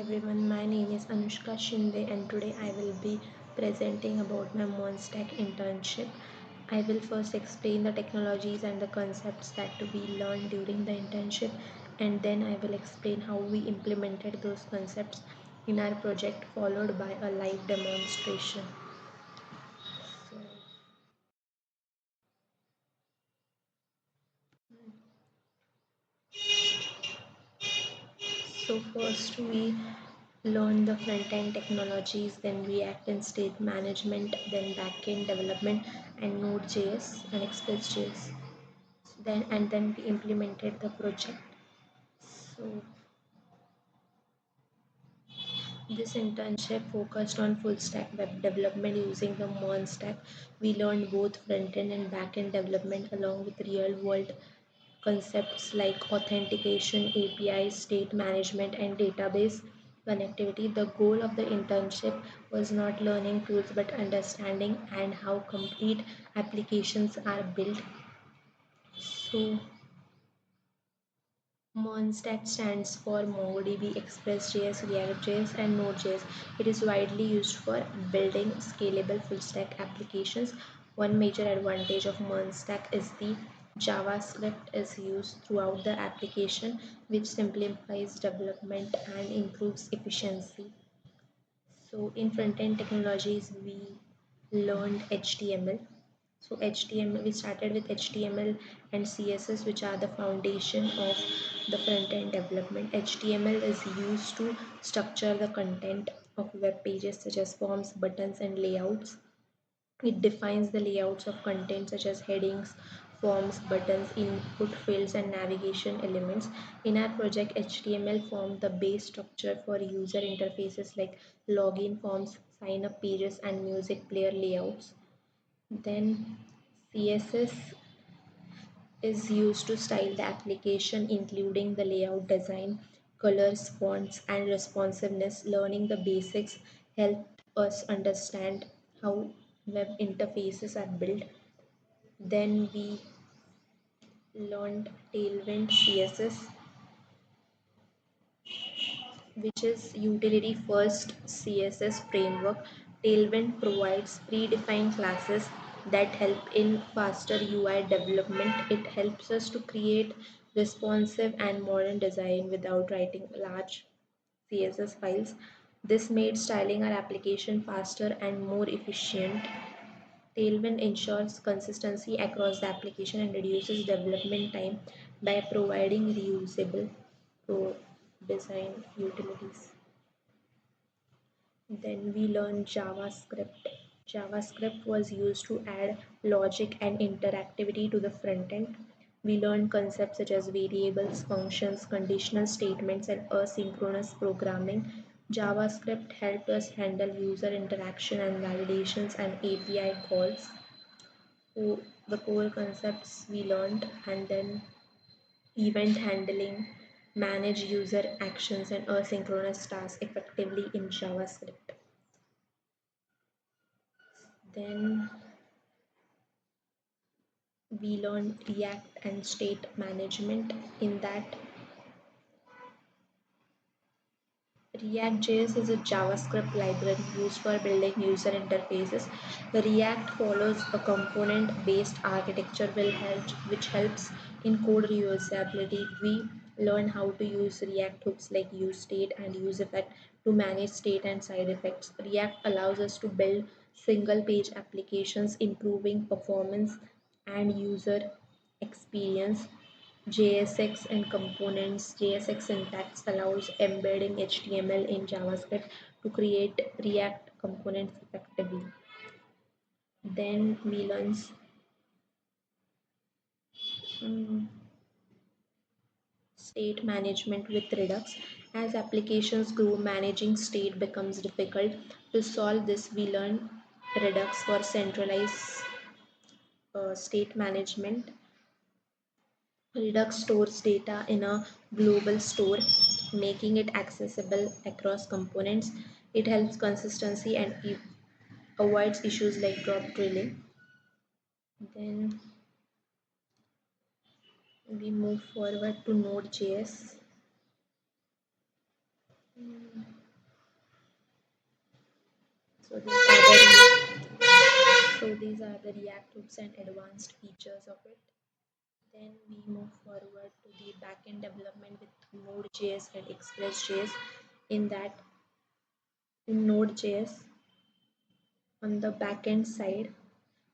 everyone, my name is Anushka Shinde and today I will be presenting about my Monstack internship. I will first explain the technologies and the concepts that we learned during the internship, and then I will explain how we implemented those concepts in our project, followed by a live demonstration. So, first we learn the front end technologies, then React and state management, then back end development and Node.js and Express.js. Then we implemented the project. So this internship focused on full stack web development using the Mon stack. We learned both front end and back end development along with real world concepts like authentication, APIs, state management, and database connectivity. The goal of the internship was not learning tools but understanding and how complete applications are built. So Monstack stands for MongoDB, Express.js, React.js, and Node.js. It is widely used for building scalable full-stack applications. One major advantage of Monstack is the JavaScript is used throughout the application, which simplifies development and improves efficiency. So in front-end technologies, we learned HTML. So HTML, we started with HTML and CSS, which are the foundation of the front-end development. HTML is used to structure the content of web pages such as forms, buttons, and layouts. It defines the layouts of content such as headings, forms, buttons, input fields, and navigation elements. In our project, HTML formed the base structure for user interfaces like login forms, sign up pages, and music player layouts. Then CSS is used to style the application, including the layout design, colors, fonts, and responsiveness. Learning the basics helped us understand how web interfaces are built. Then we learned Tailwind CSS, which is utility first CSS framework. Tailwind provides predefined classes that help in faster UI development. It helps us to create responsive and modern design without writing large CSS files. This made styling our application faster and more efficient. Tailwind ensures consistency across the application and reduces development time by providing reusable pro design utilities. Then we learned JavaScript. JavaScript was used to add logic and interactivity to the front end. We learned concepts such as variables, functions, conditional statements, and asynchronous programming. JavaScript helped us handle user interaction and validations and API calls. So the core concepts we learned, and then event handling, manage user actions, and asynchronous tasks effectively in JavaScript. Then we learn React and state management. In that, React.js is a JavaScript library used for building user interfaces. React follows a component-based architecture which helps in code reusability. We learn how to use React hooks like useState and useEffect to manage state and side effects. React allows us to build single-page applications, improving performance and user experience. JSX and components. JSX syntax allows embedding HTML in JavaScript to create React components effectively. Then we learn mm, state management with Redux. As applications grow, managing state becomes difficult. To solve this, we learn Redux for centralized state management. Redux stores data in a global store, making it accessible across components. It helps consistency and avoids issues like drop drilling. Then we move forward to Node.js. So these are the React hooks and advanced features of it. Then we move forward to the backend development with Node.js and Express.js. In that, in Node.js, on the backend side,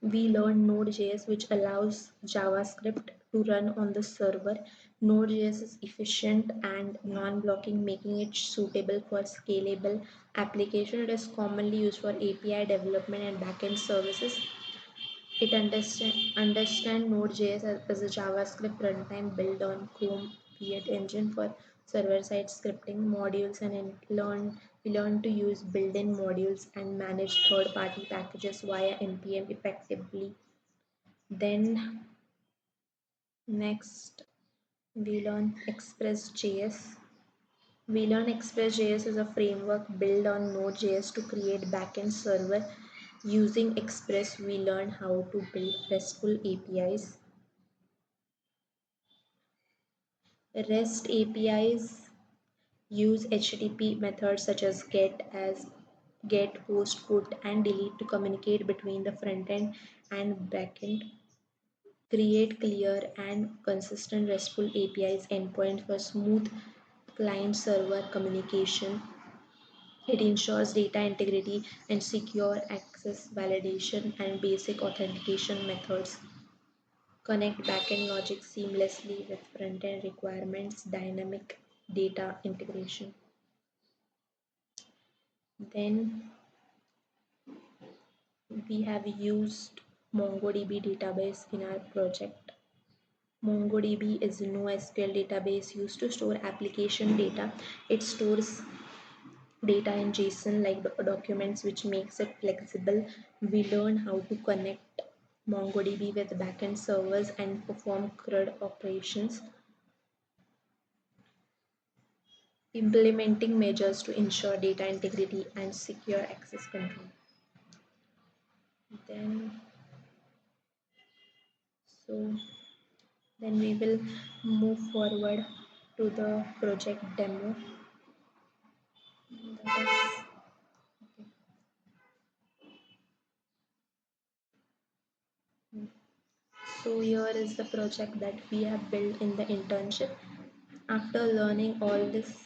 we learn Node.js, which allows JavaScript to run on the server. Node.js is efficient and non-blocking, making it suitable for scalable application. It is commonly used for API development and backend services. It understand Node.js as a JavaScript runtime built on Chrome Create Engine for server-side scripting modules, and we learn to use built-in modules and manage third-party packages via npm effectively. Then next we learn Express.js. We learn Express.js is a framework built on Node.js to create backend server. Using Express, we learn how to build RESTful APIs. REST APIs use HTTP methods such as get, post, put, and delete to communicate between the front end and back end. Create clear and consistent RESTful APIs endpoints for smooth client server communication. It ensures data integrity and secure access validation and basic authentication methods. Connect backend logic seamlessly with front-end requirements, dynamic data integration. Then we have used MongoDB database in our project. MongoDB is a NoSQL database used to store application data. It stores data in JSON like documents, which makes it flexible. We learn how to connect MongoDB with backend servers and perform CRUD operations. Implementing measures to ensure data integrity and secure access control. Then, so then we will move forward to the project demo. That is, so here is the project that we have built in the internship. After learning all this,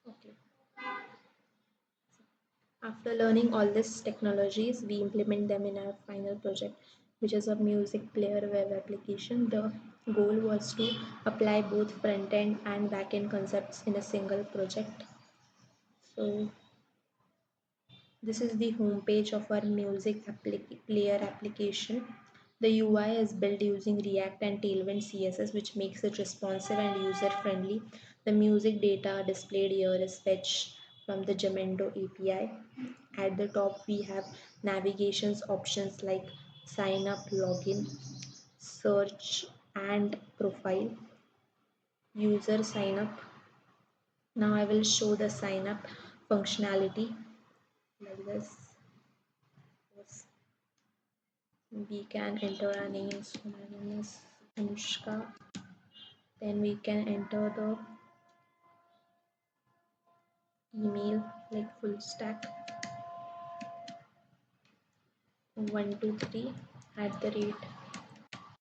okay. After learning all these technologies, we implement them in our final project, which is a music player web application. The goal was to apply both front end and back end concepts in a single project. So this is the home page of our player application. The UI is built using React and Tailwind CSS, which makes it responsive and user friendly. The music data displayed here is fetched from the Jamendo API. At the top, we have navigations options like sign up, login, search, and profile. User sign up. Now I will show the sign up functionality like this. Yes. We can enter our name. So my name is Anushka. Then we can enter the email like full stack 123 at the rate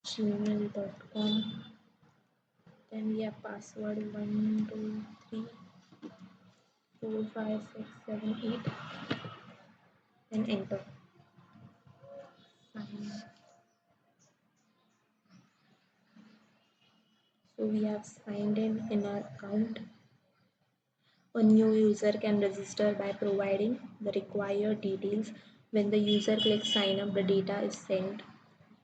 gmail.com. Then we have password 1234567 8. Then enter. So we have signed in our account. A new user can register by providing the required details. When the user clicks sign up, the data is sent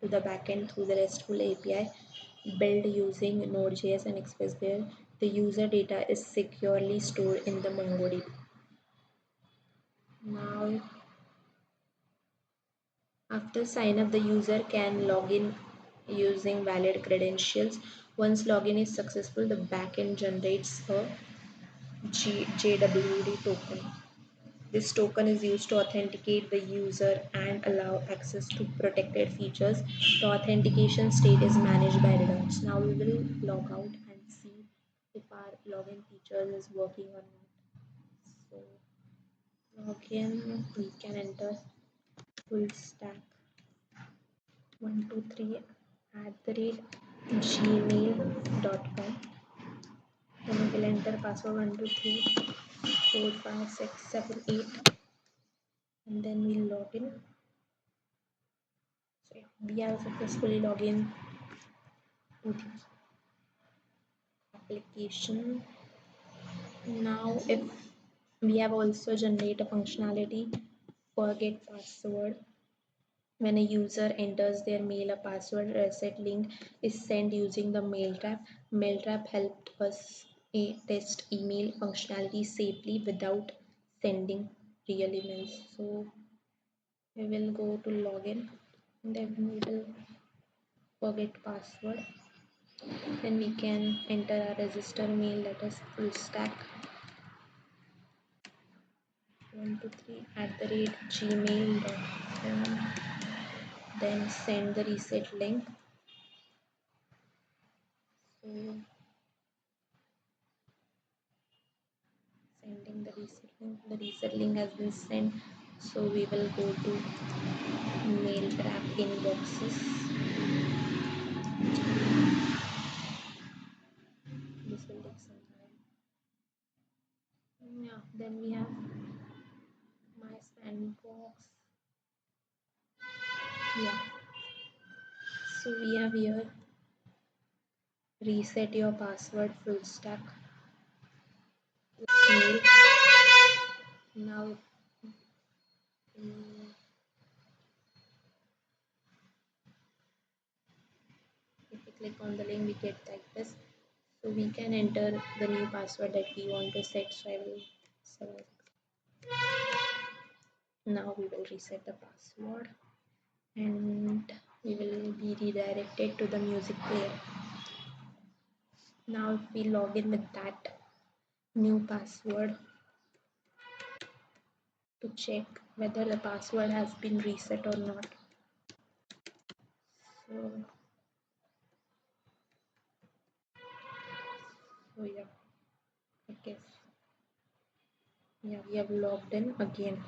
to the backend through the RESTful API built using Node.js and Express.js. The user data is securely stored in the MongoDB. Now, after sign up, the user can log in using valid credentials. Once login is successful, the backend generates a JWD token. This token is used to authenticate the user and allow access to protected features. The authentication state is managed by Redux. Now we will log out and see if our login feature is working or not. So Again, we can enter full stack 123 at the rate gmail.com. Then we will enter password 1234567 8, and then we'll log in. So yeah, we have successfully logged in to the application. Now if we have also generated a functionality forget password. When a user enters their mail, a password reset link is sent using the mail trap. Mail trap helped us test email functionality safely without sending real emails. So we will go to login, and then we will forget password. Then we can enter our register mail, that is full stack 123 at the rate gmail.com. Then send the reset link. So sending the reset link. The reset link has been sent. So we will go to mail trap inboxes. This will take some time. Yeah, then we have my sandbox. Yeah, so we have here reset your password full stack mail. Now mm, if we click on the link, we get like this. So we can enter the new password that we want to set. So I will select. Now we will reset the password, and we will be redirected to the music player. Now if we log in with that new password to check whether the password has been reset or not. So, so yeah, I guess yeah, we have logged in again.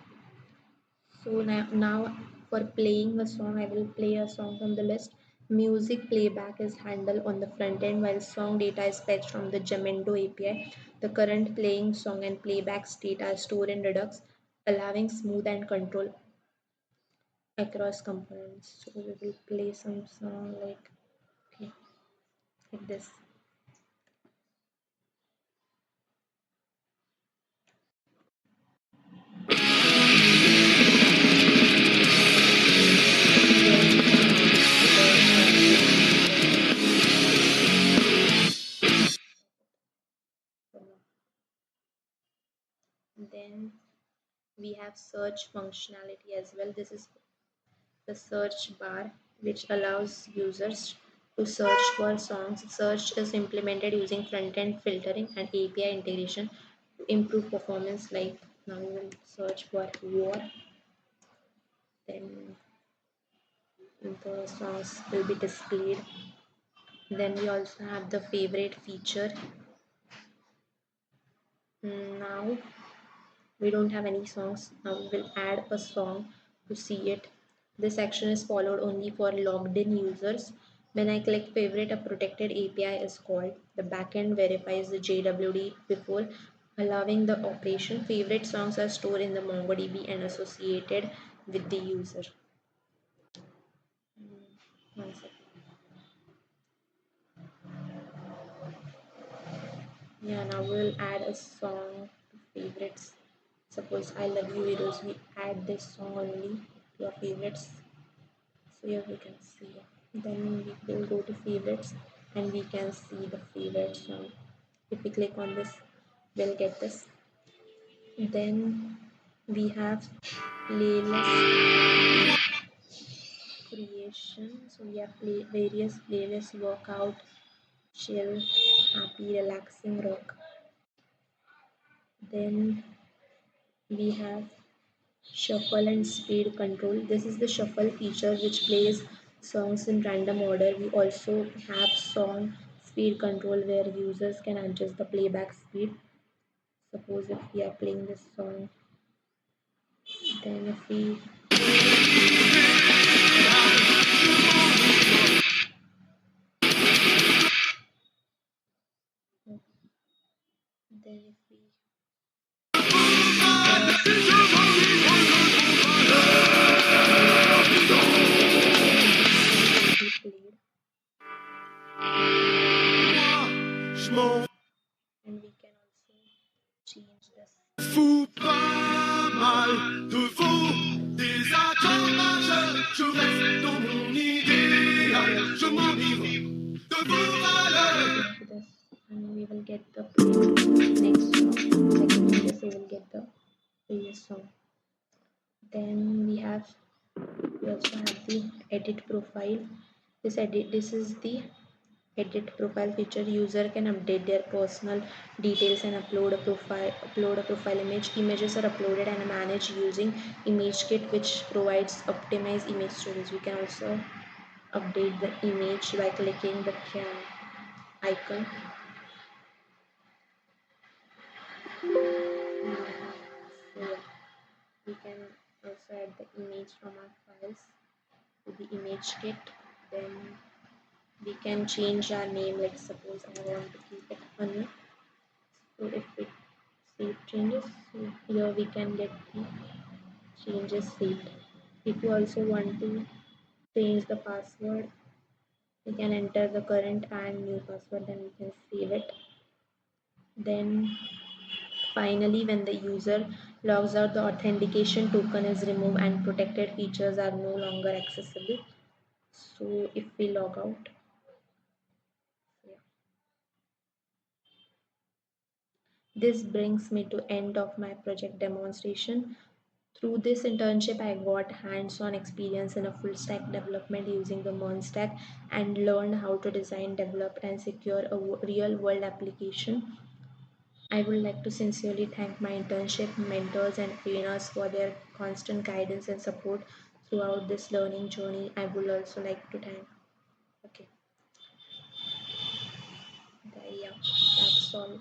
So now for playing a song, I will play a song from the list. Music playback is handled on the front end while song data is fetched from the Jamendo API. The current playing song and playback state are stored in Redux, allowing smooth and control across components. So we will play some song like okay, like this. Then we have search functionality as well. This is the search bar, which allows users to search for songs. Search is implemented using front-end filtering and API integration to improve performance. Like now we will search for war, then the songs will be displayed. Then we also have the favorite feature. Now we don't have any songs. Now we will add a song to see it. This action is followed only for logged in users. When I click favorite, a protected API is called. The backend verifies the JWT before allowing the operation. Favorite songs are stored in the MongoDB and associated with the user. One second. Yeah, now we'll add a song to favorites. Suppose I Love You Heroes, we add this song only to our favorites. So here we can see. Then we will go to favorites and we can see the favorite song. If we click on this, we'll get this. Then we have playlist creation. So we have various playlists: workout, chill, happy, relaxing, rock. Then we have shuffle and speed control. This is the shuffle feature which plays songs in random order. We also have song speed control where users can adjust the playback speed. Suppose if we are playing this song Then if we then if we be played, and we can also change this. Fous pas mal de vos désaccords majeurs. Je reste dans mon idéal. Je m'en livre de vos valeurs. This, and we will get the next song. Seconding this, we will get the previous song. Then we also have the edit profile. This is the edit profile feature. User can update their personal details and upload a profile image. Images are uploaded and managed using image kit, which provides optimized image storage. We can also update the image by clicking the cam icon. So we can also add the image from our files to the image kit. Then we can change our name, like suppose I want to keep it Anu. So if it save changes, so here we can get the changes saved. If you also want to change the password, we can enter the current and new password, then we can save it. Then finally, when the user logs out, the authentication token is removed and protected features are no longer accessible. So if we log out, yeah. This brings me to end of my project demonstration. Through this internship, I got hands-on experience in a full-stack development using the MERN stack and learned how to design, develop, and secure a real-world application. I would like to sincerely thank my internship mentors and trainers for their constant guidance and support throughout this learning journey. I would also like to thank. Okay, yeah, that's all.